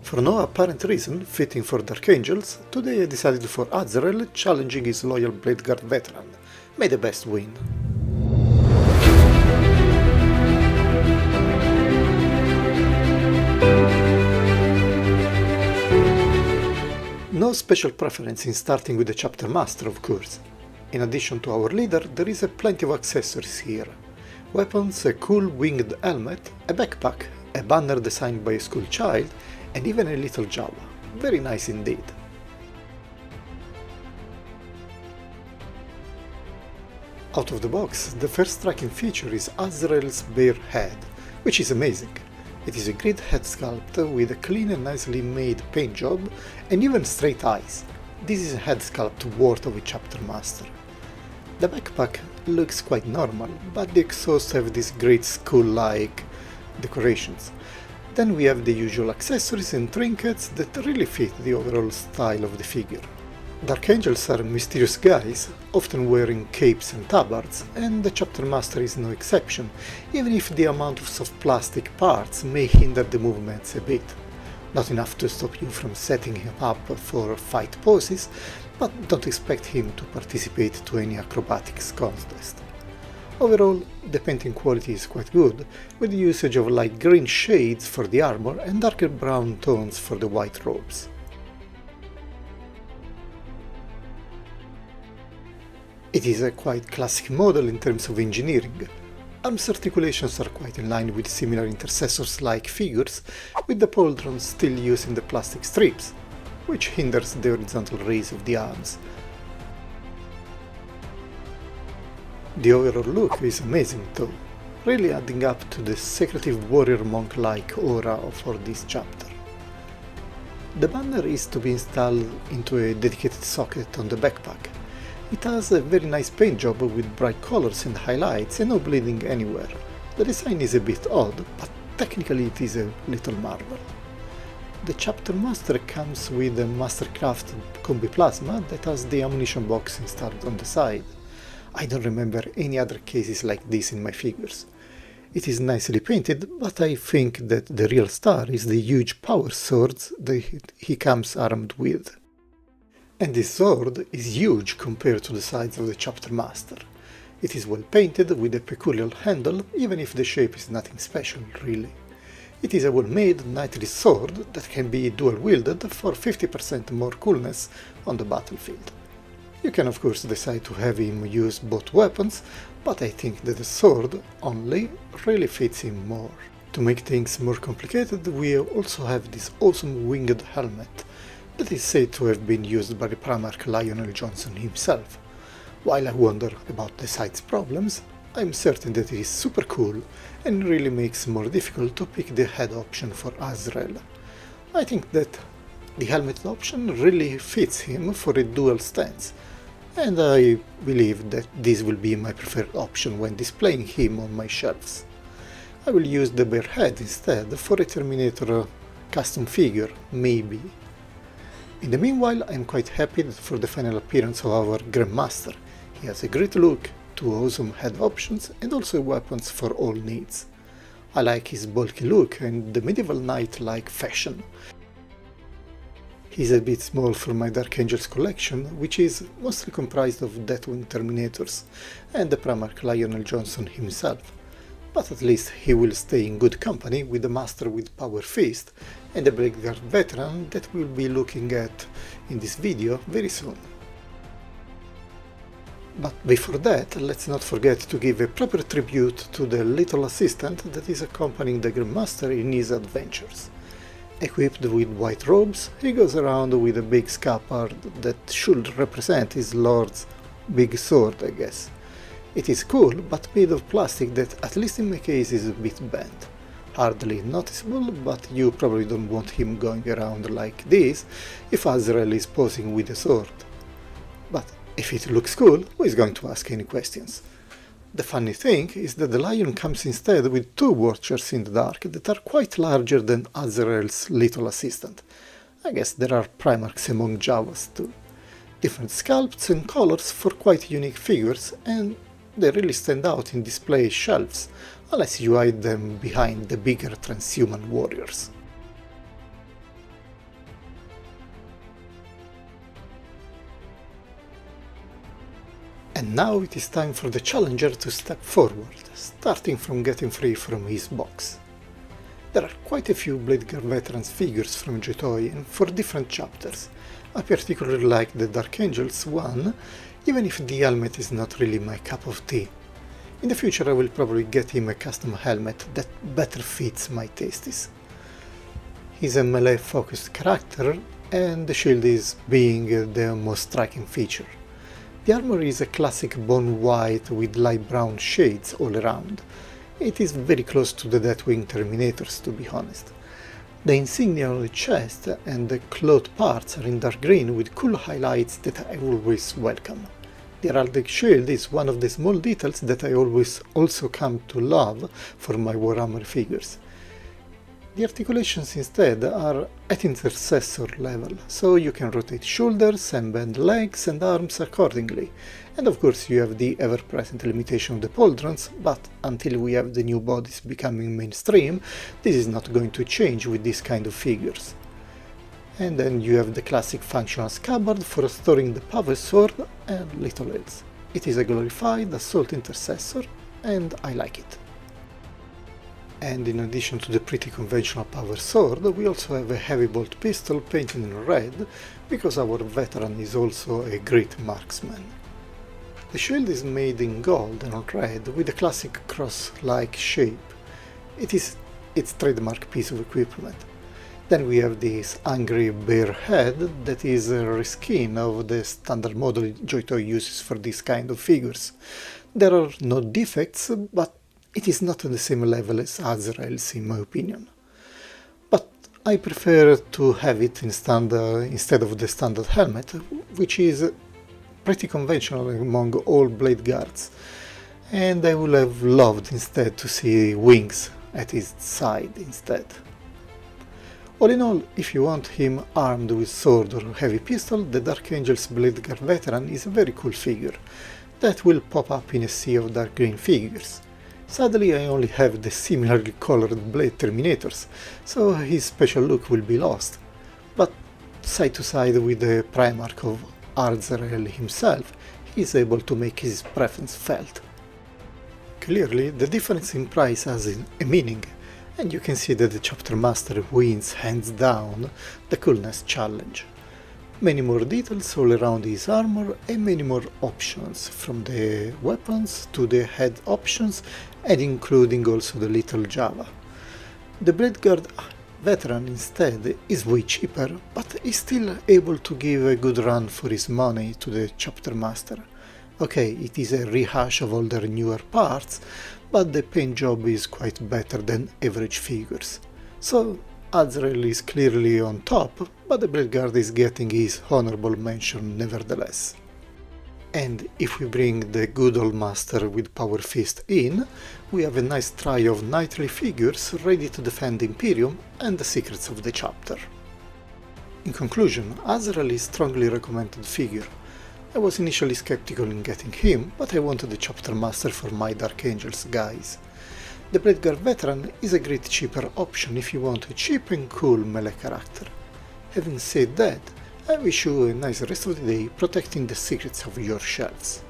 For no apparent reason, fitting for Dark Angels, today I decided for Azrael challenging his loyal Bladeguard veteran. May the best win. No special preference in starting with the Chapter Master, of course. In addition to our leader, there is plenty of accessories here. Weapons, a cool winged helmet, a backpack, a banner designed by a school child, and even a little Java. Very nice indeed. Out of the box, the first striking feature is Azrael's bare head, which is amazing. It is a great head sculpt with a clean and nicely made paint job and even straight eyes. This is a head sculpt worth of a Chapter Master. The backpack looks quite normal, but the exhausts have these great skull-like decorations. Then we have the usual accessories and trinkets that really fit the overall style of the figure. Dark Angels are mysterious guys, often wearing capes and tabards, and the Chapter Master is no exception, even if the amount of soft plastic parts may hinder the movements a bit. Not enough to stop you from setting him up for fight poses, but don't expect him to participate to any acrobatics contest. Overall, the painting quality is quite good, with the usage of light green shades for the armor and darker brown tones for the white robes. It is a quite classic model in terms of engineering. Arms articulations are quite in line with similar intercessors-like figures, with the pauldrons still using the plastic strips, which hinders the horizontal raise of the arms. The overall look is amazing though, really adding up to the secretive warrior monk-like aura for this chapter. The banner is to be installed into a dedicated socket on the backpack. It has a very nice paint job with bright colors and highlights and no bleeding anywhere. The design is a bit odd, but technically it is a little marvel. The Chapter Master comes with a Mastercraft Combi Plasma that has the ammunition box installed on the side. I don't remember any other cases like this in my figures. It is nicely painted, but I think that the real star is the huge power swords that he comes armed with. And this sword is huge compared to the size of the Chapter Master. It is well painted with a peculiar handle, even if the shape is nothing special really. It is a well-made knightly sword that can be dual-wielded for 50% more coolness on the battlefield. You can of course decide to have him use both weapons, but I think that the sword only really fits him more. To make things more complicated, we also have this awesome winged helmet that is said to have been used by the Primarch Lionel Johnson himself. While I wonder about the side's problems, I'm certain that it is super cool and really makes it more difficult to pick the head option for Azrael. I think that the helmet option really fits him for a dual stance, and I believe that this will be my preferred option when displaying him on my shelves. I will use the bare head instead for a Terminator custom figure, maybe. In the meanwhile, I'm quite happy for the final appearance of our Grandmaster. He has a great look, two awesome head options and also weapons for all needs. I like his bulky look and the medieval knight-like fashion. He's a bit small for my Dark Angels collection, which is mostly comprised of Deathwing Terminators and the Primarch Lionel Johnson himself. But at least he will stay in good company with the Master with Power Fist and the Bladeguard veteran that we'll be looking at in this video very soon. But before that, let's not forget to give a proper tribute to the little assistant that is accompanying the Grandmaster in his adventures. Equipped with white robes, he goes around with a big scabbard that should represent his lord's big sword, I guess. It is cool, but made of plastic that, at least in my case, is a bit bent. Hardly noticeable, but you probably don't want him going around like this if Azrael is posing with a sword. But if it looks cool, who is going to ask any questions? The funny thing is that the lion comes instead with two Watchers in the Dark that are quite larger than Azrael's little assistant. I guess there are Primarchs among Javas too. Different sculpts and colors for quite unique figures, and they really stand out in display shelves, unless you hide them behind the bigger transhuman warriors. And now it is time for the challenger to step forward, starting from getting free from his box. There are quite a few Bladeguard Veterans figures from JOYTOY and for different chapters. I particularly like the Dark Angels one, even if the helmet is not really my cup of tea. In the future I will probably get him a custom helmet that better fits my tastes. He's a melee focused character and the shield is being the most striking feature. The armor is a classic bone white with light brown shades all around. It is very close to the Deathwing Terminators, to be honest. The insignia on the chest and the cloth parts are in dark green with cool highlights that I always welcome. The heraldic shield is one of the small details that I always also come to love for my Warhammer figures. The articulations instead are at intercessor level, so you can rotate shoulders and bend legs and arms accordingly. And of course you have the ever-present limitation of the pauldrons, but until we have the new bodies becoming mainstream, this is not going to change with this kind of figures. And then you have the classic functional scabbard for storing the power sword and little else. It is a glorified assault intercessor and I like it. And in addition to the pretty conventional power sword, we also have a heavy bolt pistol painted in red, because our veteran is also a great marksman. The shield is made in gold and red with a classic cross-like shape. It is its trademark piece of equipment. Then we have this angry bear head that is a reskin of the standard model JOYTOY uses for this kind of figures. There are no defects, but it is not on the same level as Azrael's in my opinion. But I prefer to have it instead of the standard helmet, which is pretty conventional among all Bladeguards, and I would have loved instead to see wings at his side instead. All in all, if you want him armed with sword or heavy pistol, the Dark Angels Bladeguard Veteran is a very cool figure that will pop up in a sea of dark green figures. Sadly, I only have the similarly colored Blade Terminators, so his special look will be lost, but side to side with the Primarch of Azrael himself, he is able to make his preference felt. Clearly, the difference in price has a meaning, and you can see that the Chapter Master wins hands down the coolness challenge. Many more details all around his armor and many more options, from the weapons to the head options and including also the little Java. The Bladeguard Veteran instead is way cheaper, but is still able to give a good run for his money to the Chapter Master. Okay, it is a rehash of all their newer parts, but the paint job is quite better than average figures. So Azrael is clearly on top, but the Bladeguard is getting his honorable mention nevertheless. And if we bring the good old Master with Power Fist in, we have a nice try of knightly figures ready to defend Imperium and the secrets of the chapter. In conclusion, Azrael is a strongly recommended figure. I was initially skeptical in getting him, but I wanted the Chapter Master for my Dark Angels guys. The Bladeguard Veteran is a great cheaper option if you want a cheap and cool melee character. Having said that, I wish you a nice rest of the day protecting the secrets of your shelves.